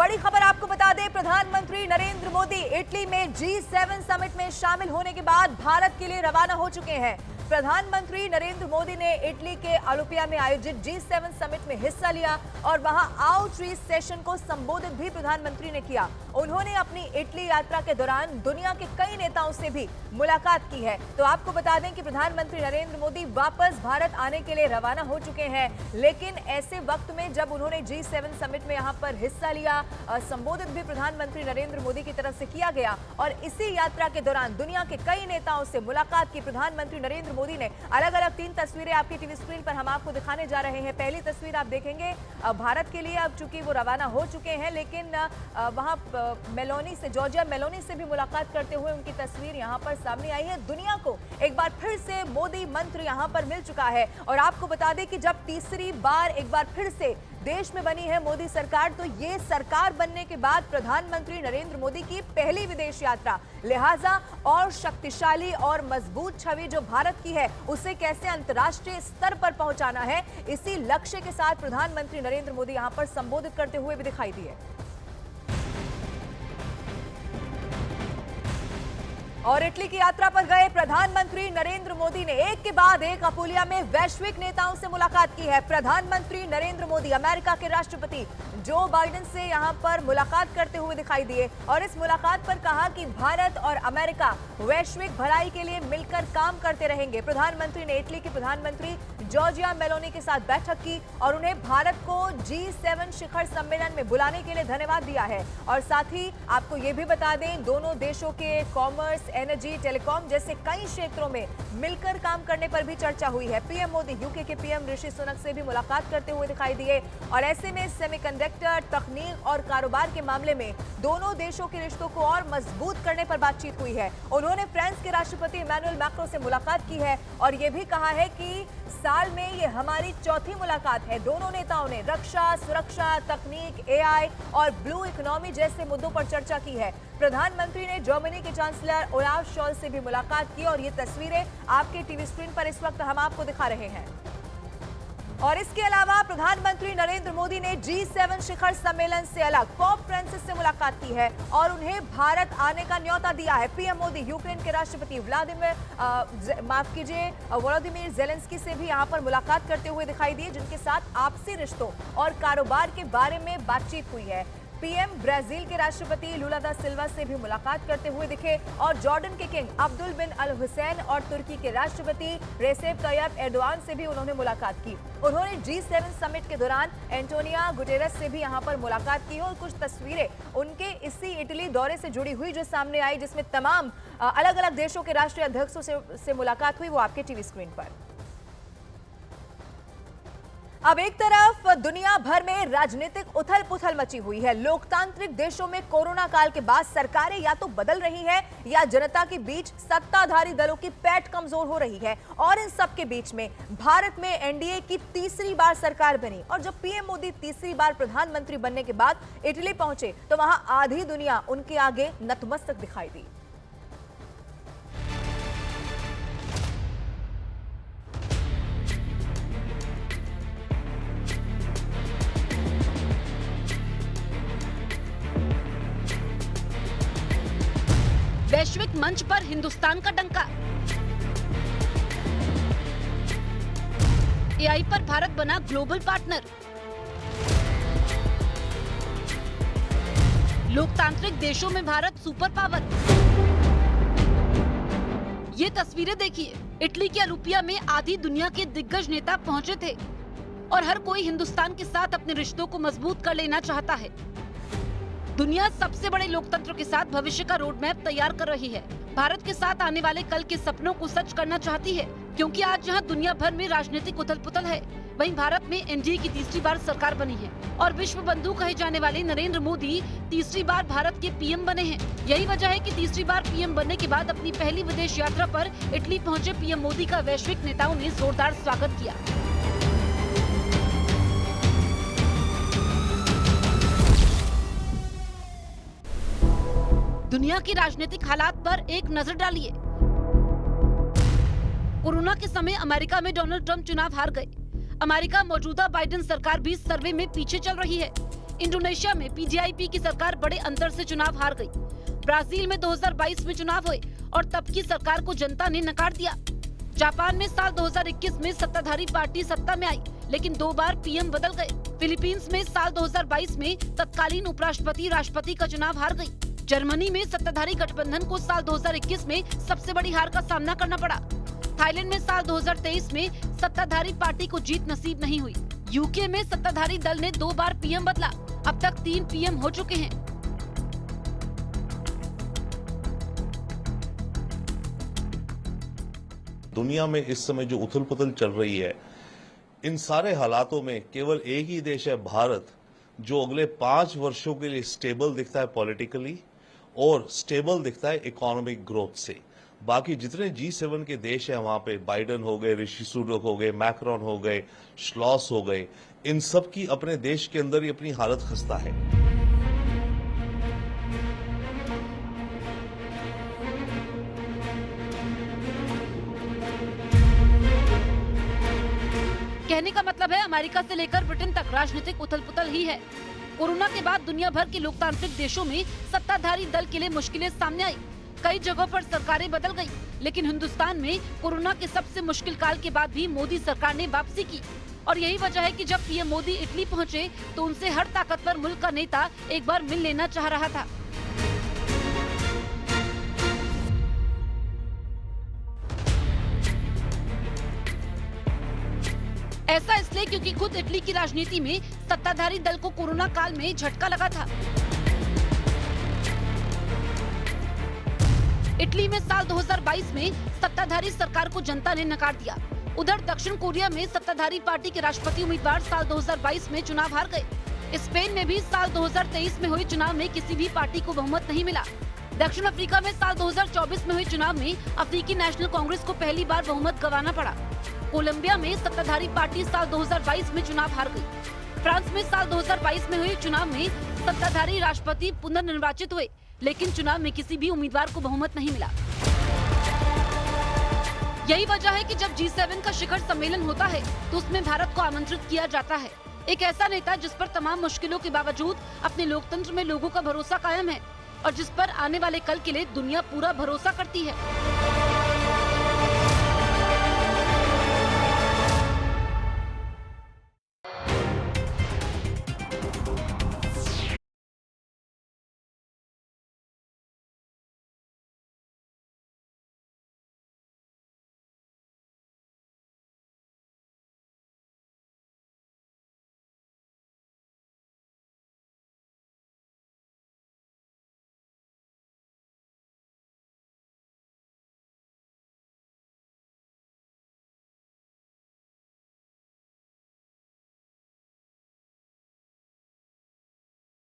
बड़ी खबर आपको बता दें, प्रधानमंत्री नरेंद्र मोदी इटली में G7 समिट में शामिल होने के बाद भारत के लिए रवाना हो चुके हैं। प्रधानमंत्री नरेंद्र मोदी ने इटली के अलोपिया में आयोजित G7 समिट में हिस्सा लिया और वहां आउटरीच सेशन को संबोधित भी प्रधानमंत्री ने किया। उन्होंने अपनी इटली यात्रा के दौरान दुनिया के कई नेताओं से भी मुलाकात की है। तो आपको बता दें कि प्रधानमंत्री नरेंद्र मोदी वापस भारत आने के लिए रवाना हो चुके हैं, लेकिन ऐसे वक्त में जब उन्होंने G7 समिट में यहां पर हिस्सा लिया, संबोधित भी प्रधानमंत्री नरेंद्र मोदी की तरफ से किया गया और इसी यात्रा के दौरान दुनिया के कई नेताओं से मुलाकात की प्रधानमंत्री नरेंद्र मोदी ने। अलग अलग 3 तस्वीरें आपकी टीवी स्क्रीन पर हम आपको दिखाने जा रहे हैं। पहली तस्वीर आप देखेंगे भारत के लिए, अब चूंकि वो रवाना हो चुके हैं, लेकिन वहां मेलोनी से, जॉर्जिया मेलोनी से भी मुलाकात करते हुए उनकी तस्वीर यहां पर सामने आई है। दुनिया को एक बार फिर से मोदी मंत्र यहां पर मिल चुका है और आपको बता दें कि जब तीसरी बार एक बार फिर से देश में बनी है मोदी सरकार, तो ये सरकार बनने के बाद प्रधानमंत्री नरेंद्र मोदी की पहली विदेश यात्रा, लिहाजा और शक्तिशाली और मजबूत छवि जो भारत की है उसे कैसे अंतर्राष्ट्रीय स्तर पर पहुंचाना है, इसी लक्ष्य के साथ प्रधानमंत्री नरेंद्र मोदी यहां पर संबोधित करते हुए भी दिखाई दिए। और इटली की यात्रा पर गए प्रधानमंत्री नरेंद्र मोदी ने एक के बाद एक अपुलिया में वैश्विक नेताओं से मुलाकात की है। प्रधानमंत्री नरेंद्र मोदी अमेरिका के राष्ट्रपति जो बाइडेन से यहां पर मुलाकात करते हुए दिखाई दिए और इस मुलाकात पर कहा कि भारत और अमेरिका वैश्विक भलाई के लिए मिलकर काम करते रहेंगे। प्रधानमंत्री ने इटली के प्रधानमंत्री जॉर्जिया मेलोनी के साथ बैठक की और उन्हें भारत को G7 शिखर सम्मेलन में बुलाने के लिए धन्यवाद दिया है। और साथ ही आपको ये भी बता दें, दोनों देशों के कॉमर्स, एनर्जी, टेलीकॉम जैसे कई क्षेत्रों में मिलकर काम करने पर भी चर्चा हुई है। पीएम मोदी यूके के पीएम ऋषि सुनक से भी मुलाकात करते हुए दिखाई दिए और ऐसे में सेमीकंडक्टर, तकनीक और कारोबार के मामले में दोनों देशों के रिश्तों को और मजबूत करने पर बातचीत हुई है। उन्होंने फ्रांस के राष्ट्रपति इमैनुअल मैक्रों से मुलाकात की है और ये भी कहा है कि साल में ये हमारी चौथी मुलाकात है। दोनों नेताओं ने रक्षा, सुरक्षा, तकनीक, AI और ब्लू इकोनॉमी जैसे मुद्दों पर चर्चा की है। प्रधानमंत्री ने जर्मनी के चांसलर ओलाफ शॉल्ज से भी मुलाकात की और ये तस्वीरें आपके टीवी स्क्रीन पर इस वक्त हम आपको दिखा रहे हैं। और इसके अलावा प्रधानमंत्री नरेंद्र मोदी ने G7 शिखर सम्मेलन से अलग पोप फ्रांसिस से मुलाकात की है और उन्हें भारत आने का न्योता दिया है। पीएम मोदी यूक्रेन के राष्ट्रपति वोलोदिमीर जेलेंस्की से भी यहां पर मुलाकात करते हुए दिखाई दिए, जिनके साथ आपसी रिश्तों और कारोबार के बारे में बातचीत हुई है। पीएम ब्राजील के राष्ट्रपति लुला दा सिल्वा से भी मुलाकात करते हुए दिखे और जॉर्डन के किंग अब्दुल बिन अल हुसैन और तुर्की के राष्ट्रपति रेसेप तय्यप एर्दोआन से भी उन्होंने मुलाकात की। उन्होंने G7 समिट के दौरान एंटोनियो गुटेरेस से भी यहां पर मुलाकात की और कुछ तस्वीरें उनके इसी इटली दौरे से जुड़ी हुई जो सामने आई, जिसमें तमाम अलग अलग देशों के राष्ट्रीय अध्यक्षों से मुलाकात हुई, वो आपके टीवी स्क्रीन पर। अब एक तरफ दुनिया भर में राजनीतिक उथल पुथल मची हुई है। लोकतांत्रिक देशों में कोरोना काल के बाद सरकारें या तो बदल रही है या जनता के बीच सत्ताधारी दलों की पैठ कमजोर हो रही है। और इन सब के बीच में भारत में एनडीए की तीसरी बार सरकार बनी और जब पीएम मोदी तीसरी बार प्रधानमंत्री बनने के बाद इटली पहुंचे तो वहां आधी दुनिया उनके आगे नतमस्तक दिखाई दी। वैश्विक मंच पर हिंदुस्तान का डंका, AI पर भारत बना ग्लोबल पार्टनर, लोकतांत्रिक देशों में भारत सुपर पावर। ये तस्वीरें देखिए, इटली के अलोपिया में आधी दुनिया के दिग्गज नेता पहुंचे थे और हर कोई हिंदुस्तान के साथ अपने रिश्तों को मजबूत कर लेना चाहता है। दुनिया सबसे बड़े लोकतंत्र के साथ भविष्य का रोड मैप तैयार कर रही है। भारत के साथ आने वाले कल के सपनों को सच करना चाहती है, क्योंकि आज जहां दुनिया भर में राजनीतिक उथल पुथल है, वहीं भारत में एनडीए की तीसरी बार सरकार बनी है और विश्व बंधु कहे जाने वाले नरेंद्र मोदी तीसरी बार भारत के पीएम बने हैं। यही वजह है कि तीसरी बार पीएम बनने के बाद अपनी पहली विदेश यात्रा पर इटली पहुंचे पीएम मोदी का वैश्विक नेताओं ने जोरदार स्वागत किया। दुनिया की राजनीतिक हालात पर एक नजर डालिए। कोरोना के समय अमेरिका में डोनाल्ड ट्रंप चुनाव हार गए। अमेरिका मौजूदा बाइडेन सरकार भी सर्वे में पीछे चल रही है। इंडोनेशिया में पीजीआईपी की सरकार बड़े अंतर से चुनाव हार गई। ब्राजील में 2022 में चुनाव हुए और तब की सरकार को जनता ने नकार दिया। जापान में साल 2021 में सत्ताधारी पार्टी सत्ता में आई, लेकिन 2 बार पीएम बदल गए। फिलीपींस में साल 2022 में तत्कालीन उपराष्ट्रपति राष्ट्रपति का चुनाव हार गई। जर्मनी में सत्ताधारी गठबंधन को साल 2021 में सबसे बड़ी हार का सामना करना पड़ा। थाईलैंड में साल 2023 में सत्ताधारी पार्टी को जीत नसीब नहीं हुई। यूके में सत्ताधारी दल ने 2 बार पीएम बदला। अब तक 3 पीएम हो चुके हैं। दुनिया में इस समय जो उथल पुथल चल रही है, इन सारे हालातों में केवल एक ही देश है भारत, जो अगले 5 वर्षों के लिए स्टेबल दिखता है पॉलिटिकली और स्टेबल दिखता है इकोनॉमिक ग्रोथ से। बाकी जितने G7 के देश हैं वहां पे बाइडेन हो गए, ऋषि सुनक हो गए, मैक्रोन हो गए, श्लॉस हो गए, इन सब की अपने देश के अंदर ही अपनी हालत खस्ता है। कहने का मतलब है अमेरिका से लेकर ब्रिटेन तक राजनीतिक उथल-पुथल ही है। कोरोना के बाद दुनिया भर के लोकतांत्रिक देशों में सत्ताधारी दल के लिए मुश्किलें सामने आई। कई जगहों पर सरकारें बदल गई, लेकिन हिंदुस्तान में कोरोना के सबसे मुश्किल काल के बाद भी मोदी सरकार ने वापसी की। और यही वजह है कि जब पीएम मोदी इटली पहुंचे तो उनसे हर ताकतवर मुल्क का नेता एक बार मिल लेना चाह रहा था। ऐसा इसलिए क्योंकि खुद इटली की राजनीति में सत्ताधारी दल को कोरोना काल में झटका लगा था। इटली में साल 2022 में सत्ताधारी सरकार को जनता ने नकार दिया। उधर दक्षिण कोरिया में सत्ताधारी पार्टी के राष्ट्रपति उम्मीदवार साल 2022 में चुनाव हार गए। स्पेन में भी साल 2023 में हुए चुनाव में किसी भी पार्टी को बहुमत नहीं मिला। दक्षिण अफ्रीका में साल 2024 में हुए चुनाव में अफ्रीकी नेशनल कांग्रेस को पहली बार बहुमत गंवाना पड़ा। कोलंबिया में सत्ताधारी पार्टी साल 2022 में चुनाव हार गई। फ्रांस में साल 2022 में हुए चुनाव में सत्ताधारी राष्ट्रपति पुनर्निर्वाचित हुए, लेकिन चुनाव में किसी भी उम्मीदवार को बहुमत नहीं मिला। यही वजह है कि जब G7 का शिखर सम्मेलन होता है तो उसमें भारत को आमंत्रित किया जाता है। एक ऐसा नेता जिस पर तमाम मुश्किलों के बावजूद अपने लोकतंत्र में लोगों का भरोसा कायम है और जिस पर आने वाले कल के लिए दुनिया पूरा भरोसा करती है।